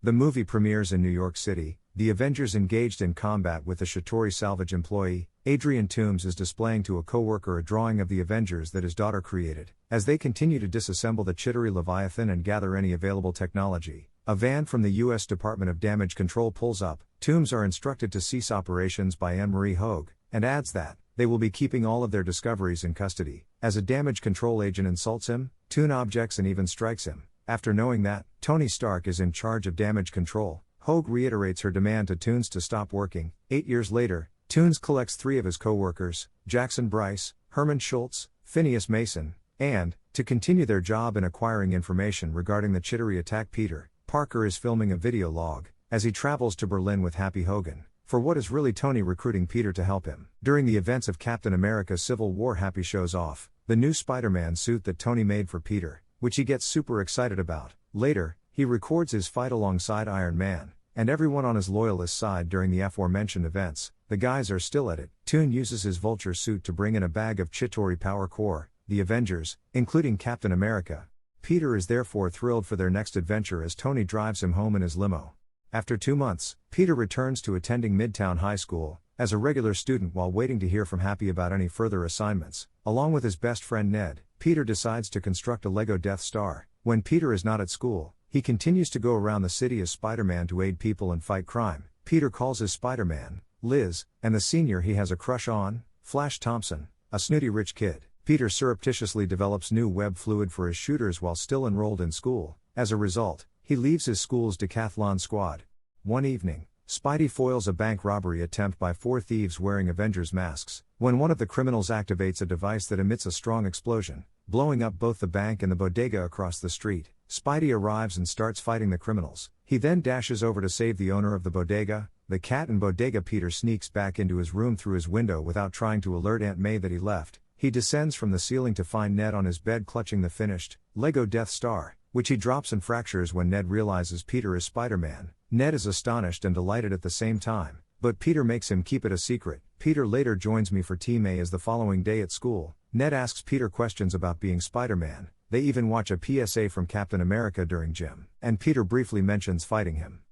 The movie premieres in New York City. The Avengers engaged in combat with the Shatori salvage employee. Adrian Toombs is displaying to a co-worker a drawing of the Avengers that his daughter created. As they continue to disassemble the Chitauri Leviathan and gather any available technology, a van from the U.S. Department of Damage Control pulls up. Toombs are instructed to cease operations by Anne-Marie Hogue, and adds that they will be keeping all of their discoveries in custody. As a damage control agent insults him, Toon objects and even strikes him. After knowing that Tony Stark is in charge of damage control, Hogue reiterates her demand to Toombs to stop working. 8 years later, Toombs collects 3 of his co-workers, Jackson Bryce, Herman Schultz, Phineas Mason, and, to continue their job in acquiring information regarding the Chitauri attack. Peter Parker is filming a video log as he travels to Berlin with Happy Hogan, for what is really Tony recruiting Peter to help him. During the events of Captain America Civil War, Happy shows off the new Spider-Man suit that Tony made for Peter, which he gets super excited about. Later, he records his fight alongside Iron Man, and everyone on his loyalist side during the aforementioned events. The guys are still at it. Toon uses his Vulture suit to bring in a bag of Chitauri Power Core, the Avengers, including Captain America. Peter is therefore thrilled for their next adventure as Tony drives him home in his limo. After 2 months, Peter returns to attending Midtown High School as a regular student while waiting to hear from Happy about any further assignments. Along with his best friend Ned, Peter decides to construct a Lego Death Star. When Peter is not at school, he continues to go around the city as Spider-Man to aid people and fight crime. Peter calls his Spider-Man, Liz, and the senior he has a crush on, Flash Thompson, a snooty rich kid. Peter surreptitiously develops new web fluid for his shooters while still enrolled in school. As a result, he leaves his school's decathlon squad. One evening, Spidey foils a bank robbery attempt by 4 thieves wearing Avengers masks, when one of the criminals activates a device that emits a strong explosion, blowing up both the bank and the bodega across the street. Spidey arrives and starts fighting the criminals. He then dashes over to save the owner of the bodega, the cat and bodega. Peter sneaks back into his room through his window without trying to alert Aunt May that he left. He descends from the ceiling to find Ned on his bed clutching the finished Lego Death Star, which he drops and fractures when Ned realizes Peter is Spider-Man. Ned is astonished and delighted at the same time, but Peter makes him keep it a secret. Peter later joins me for tea. May is the following day at school. Ned asks Peter questions about being Spider-Man. They even watch a PSA from Captain America during gym, and Peter briefly mentions fighting him.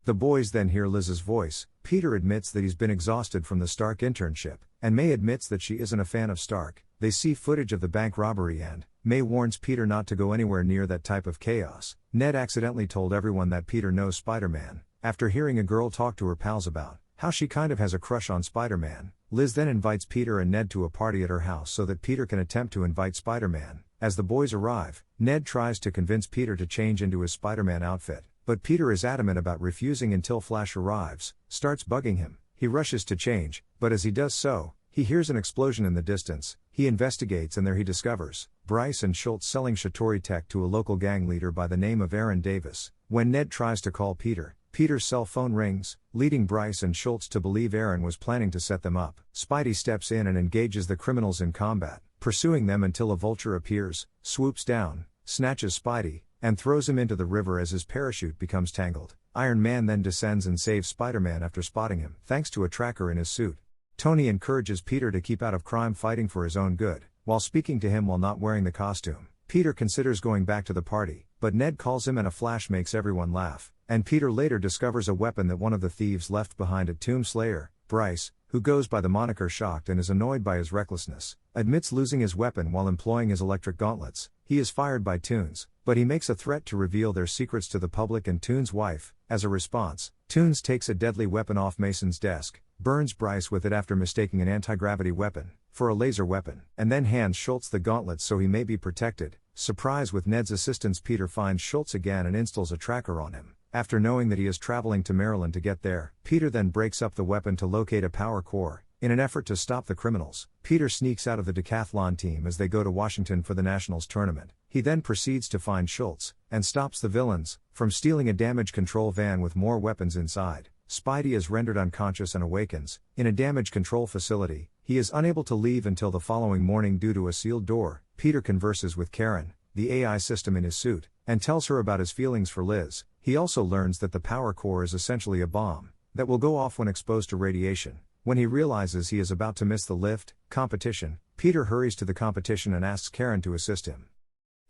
The boys then hear Liz's voice. Peter admits that he's been exhausted from the Stark internship, and May admits that she isn't a fan of Stark. They see footage of the bank robbery and May warns Peter not to go anywhere near that type of chaos. Ned accidentally told everyone that Peter knows Spider-Man, after hearing a girl talk to her pals about how she kind of has a crush on Spider-Man. Liz then invites Peter and Ned to a party at her house so that Peter can attempt to invite Spider-Man. As the boys arrive, Ned tries to convince Peter to change into his Spider-Man outfit, but Peter is adamant about refusing until Flash arrives, starts bugging him. He rushes to change, but as he does so, he hears an explosion in the distance. He investigates and there he discovers Bryce and Schultz selling Shatori tech to a local gang leader by the name of Aaron Davis. When Ned tries to call Peter, Peter's cell phone rings, leading Bryce and Schultz to believe Aaron was planning to set them up. Spidey steps in and engages the criminals in combat, pursuing them until a vulture appears, swoops down, snatches Spidey, and throws him into the river as his parachute becomes tangled. Iron Man then descends and saves Spider-Man after spotting him, thanks to a tracker in his suit. Tony encourages Peter to keep out of crime, fighting for his own good, while speaking to him while not wearing the costume. Peter considers going back to the party, but Ned calls him and a flash makes everyone laugh, and Peter later discovers a weapon that one of the thieves left behind at Tomb Slayer. Bryce, who goes by the moniker Shocked and is annoyed by his recklessness, admits losing his weapon while employing his electric gauntlets. He is fired by Toons, but he makes a threat to reveal their secrets to the public and Toons' wife. As a response, Toons takes a deadly weapon off Mason's desk, burns Bryce with it after mistaking an anti-gravity weapon for a laser weapon, and then hands Schultz the gauntlets so he may be protected. Surprised with Ned's assistance, Peter finds Schultz again and installs a tracker on him. After knowing that he is traveling to Maryland to get there, Peter then breaks up the weapon to locate a power core. In an effort to stop the criminals, Peter sneaks out of the decathlon team as they go to Washington for the Nationals tournament. He then proceeds to find Schultz, and stops the villains from stealing a damage control van with more weapons inside. Spidey is rendered unconscious and awakens in a damage control facility. He is unable to leave until the following morning due to a sealed door. Peter converses with Karen, the AI system in his suit, and tells her about his feelings for Liz. He also learns that the power core is essentially a bomb that will go off when exposed to radiation. When he realizes he is about to miss the lift competition, Peter hurries to the competition and asks Karen to assist him.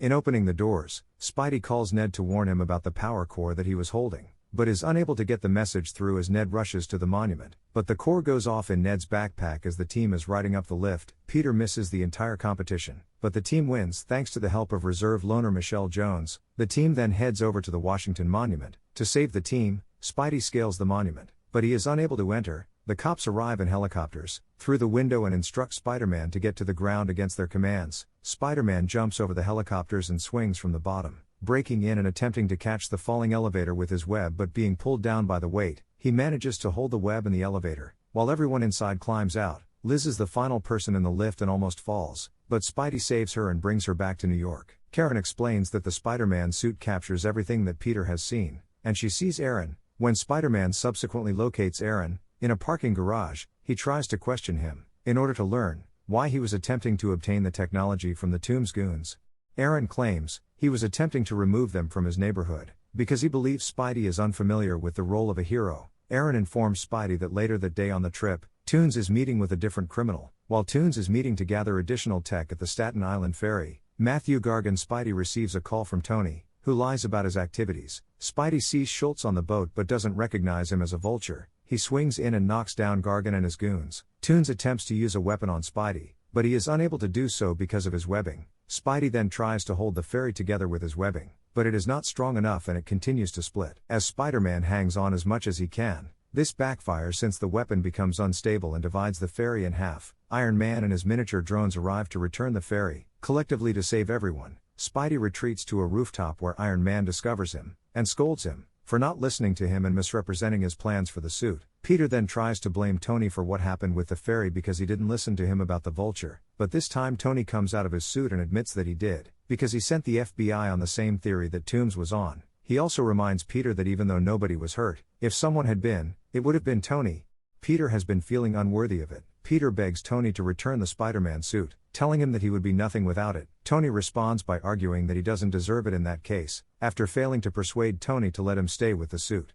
In opening the doors, Spidey calls Ned to warn him about the power core that he was holding, but is unable to get the message through as Ned rushes to the monument. But the core goes off in Ned's backpack as the team is riding up the lift. Peter misses the entire competition, but the team wins thanks to the help of reserve loner Michelle Jones. The team then heads over to the Washington Monument. To save the team, Spidey scales the monument, but he is unable to enter. The cops arrive in helicopters through the window and instruct Spider-Man to get to the ground against their commands. Spider-Man jumps over the helicopters and swings from the bottom, breaking in and attempting to catch the falling elevator with his web, but being pulled down by the weight. He manages to hold the web in the elevator, while everyone inside climbs out. Liz is the final person in the lift and almost falls, but Spidey saves her and brings her back to New York. Karen explains that the Spider-Man suit captures everything that Peter has seen, and she sees Aaron. When Spider-Man subsequently locates Aaron in a parking garage, he tries to question him, in order to learn why he was attempting to obtain the technology from the Tombs goons. Aaron claims he was attempting to remove them from his neighborhood, because he believes Spidey is unfamiliar with the role of a hero. Aaron informs Spidey that later that day on the trip, Toons is meeting with a different criminal. While Toons is meeting to gather additional tech at the Staten Island ferry, Matthew Gargan Spidey receives a call from Tony, who lies about his activities. Spidey sees Schultz on the boat but doesn't recognize him as a vulture. He swings in and knocks down Gargan and his goons. Toons attempts to use a weapon on Spidey, but he is unable to do so because of his webbing. Spidey then tries to hold the ferry together with his webbing, but it is not strong enough and it continues to split. As Spider-Man hangs on as much as he can, this backfires since the weapon becomes unstable and divides the ferry in half. Iron Man and his miniature drones arrive to return the ferry, collectively to save everyone. Spidey retreats to a rooftop where Iron Man discovers him, and scolds him for not listening to him and misrepresenting his plans for the suit. Peter then tries to blame Tony for what happened with the ferry because he didn't listen to him about the vulture, but this time Tony comes out of his suit and admits that he did, because he sent the FBI on the same theory that Toombs was on. He also reminds Peter that even though nobody was hurt, if someone had been, it would have been Tony. Peter has been feeling unworthy of it. Peter begs Tony to return the Spider-Man suit, telling him that he would be nothing without it. Tony responds by arguing that he doesn't deserve it in that case, after failing to persuade Tony to let him stay with the suit.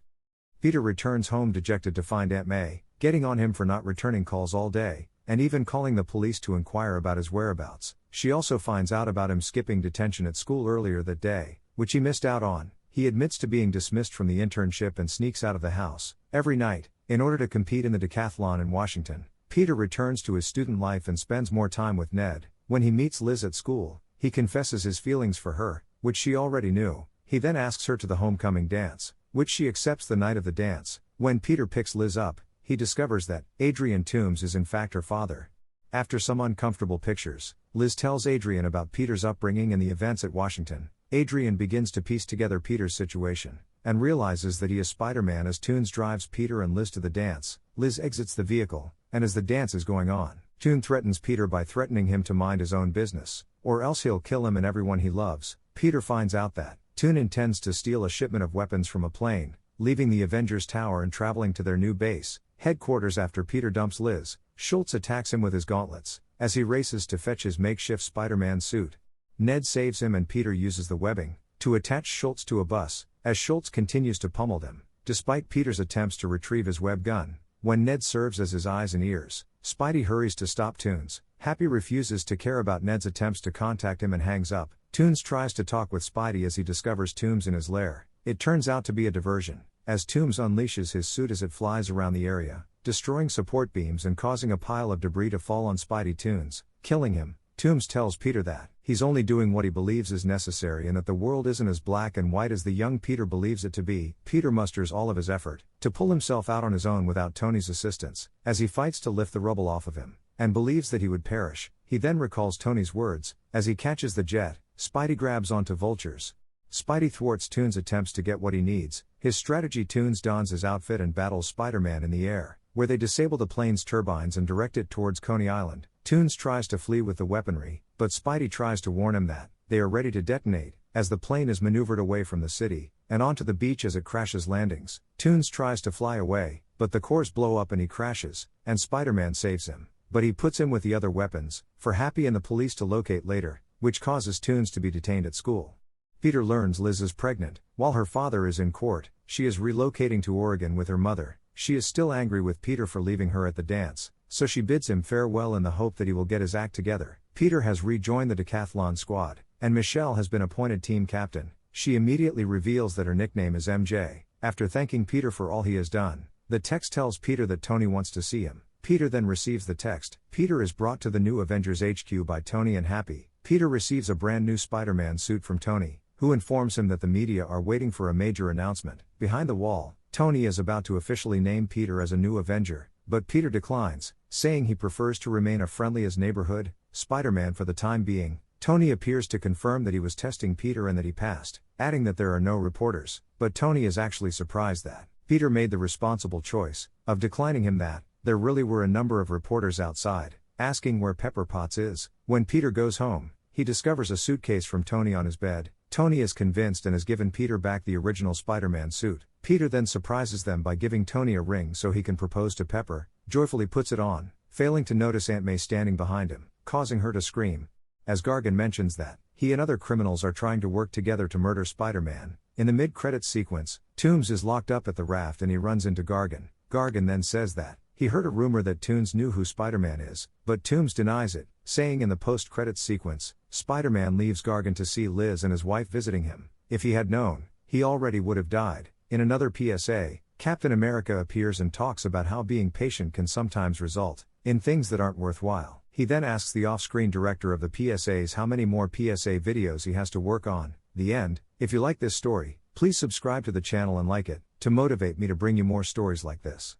Peter returns home dejected to find Aunt May getting on him for not returning calls all day, and even calling the police to inquire about his whereabouts. She also finds out about him skipping detention at school earlier that day, which he missed out on. He admits to being dismissed from the internship and sneaks out of the house every night in order to compete in the decathlon in Washington. Peter returns to his student life and spends more time with Ned. When he meets Liz at school, he confesses his feelings for her, which she already knew. He then asks her to the homecoming dance, which she accepts the night of the dance. When Peter picks Liz up, he discovers that Adrian Toombs is in fact her father. After some uncomfortable pictures, Liz tells Adrian about Peter's upbringing and the events at Washington. Adrian begins to piece together Peter's situation, and realizes that he is Spider-Man as Toombs drives Peter and Liz to the dance. Liz exits the vehicle, and as the dance is going on, Toombs threatens Peter by threatening him to mind his own business, or else he'll kill him and everyone he loves. Peter finds out that Toombs intends to steal a shipment of weapons from a plane, leaving the Avengers Tower and traveling to their new base headquarters after Peter dumps Liz. Schultz attacks him with his gauntlets, as he races to fetch his makeshift Spider-Man suit. Ned saves him and Peter uses the webbing to attach Schultz to a bus, as Schultz continues to pummel them, despite Peter's attempts to retrieve his web gun. When Ned serves as his eyes and ears, Spidey hurries to stop Toombs. Happy refuses to care about Ned's attempts to contact him and hangs up. Toombs tries to talk with Spidey as he discovers Toombs in his lair. It turns out to be a diversion, as Toombs unleashes his suit as it flies around the area, destroying support beams and causing a pile of debris to fall on Spidey Toombs, killing him. Toombs tells Peter that he's only doing what he believes is necessary and that the world isn't as black and white as the young Peter believes it to be. Peter musters all of his effort to pull himself out on his own without Tony's assistance, as he fights to lift the rubble off of him, and believes that he would perish. He then recalls Tony's words. As he catches the jet, Spidey grabs onto vultures. Spidey thwarts Toombs' attempts to get what he needs. His strategy: Toombs dons his outfit and battles Spider-Man in the air, where they disable the plane's turbines and direct it towards Coney Island. Toombs tries to flee with the weaponry, but Spidey tries to warn him that they are ready to detonate, as the plane is maneuvered away from the city, and onto the beach as it crashes landings. Toombs tries to fly away, but the cores blow up and he crashes, and Spider-Man saves him, but he puts him with the other weapons, for Happy and the police to locate later, which causes Toombs to be detained at school. Peter learns Liz is pregnant. While her father is in court, she is relocating to Oregon with her mother. She is still angry with Peter for leaving her at the dance, so she bids him farewell in the hope that he will get his act together. Peter has rejoined the decathlon squad, and Michelle has been appointed team captain. She immediately reveals that her nickname is MJ. After thanking Peter for all he has done, the text tells Peter that Tony wants to see him. Peter then receives the text. Peter is brought to the new Avengers HQ by Tony and Happy. Peter receives a brand new Spider-Man suit from Tony, who informs him that the media are waiting for a major announcement. Behind the wall, Tony is about to officially name Peter as a new Avenger, but Peter declines, saying he prefers to remain a friendly as neighborhood Spider-Man for the time being. Tony appears to confirm that he was testing Peter and that he passed, adding that there are no reporters, but Tony is actually surprised that Peter made the responsible choice of declining him, that there really were a number of reporters outside, asking where Pepper Potts is. When Peter goes home, he discovers a suitcase from Tony on his bed. Tony is convinced and has given Peter back the original Spider-Man suit. Peter then surprises them by giving Tony a ring so he can propose to Pepper, joyfully puts it on, failing to notice Aunt May standing behind him, causing her to scream. As Gargan mentions that he and other criminals are trying to work together to murder Spider-Man. In the mid-credits sequence, Toomes is locked up at the raft and he runs into Gargan. Gargan then says that he heard a rumor that Toomes knew who Spider-Man is, but Toomes denies it, saying in the post-credits sequence, Spider-Man leaves Gargan to see Liz and his wife visiting him. If he had known, he already would have died. In another PSA, Captain America appears and talks about how being patient can sometimes result in things that aren't worthwhile. He then asks the off-screen director of the PSAs how many more PSA videos he has to work on. The end. If you like this story, please subscribe to the channel and like it, to motivate me to bring you more stories like this.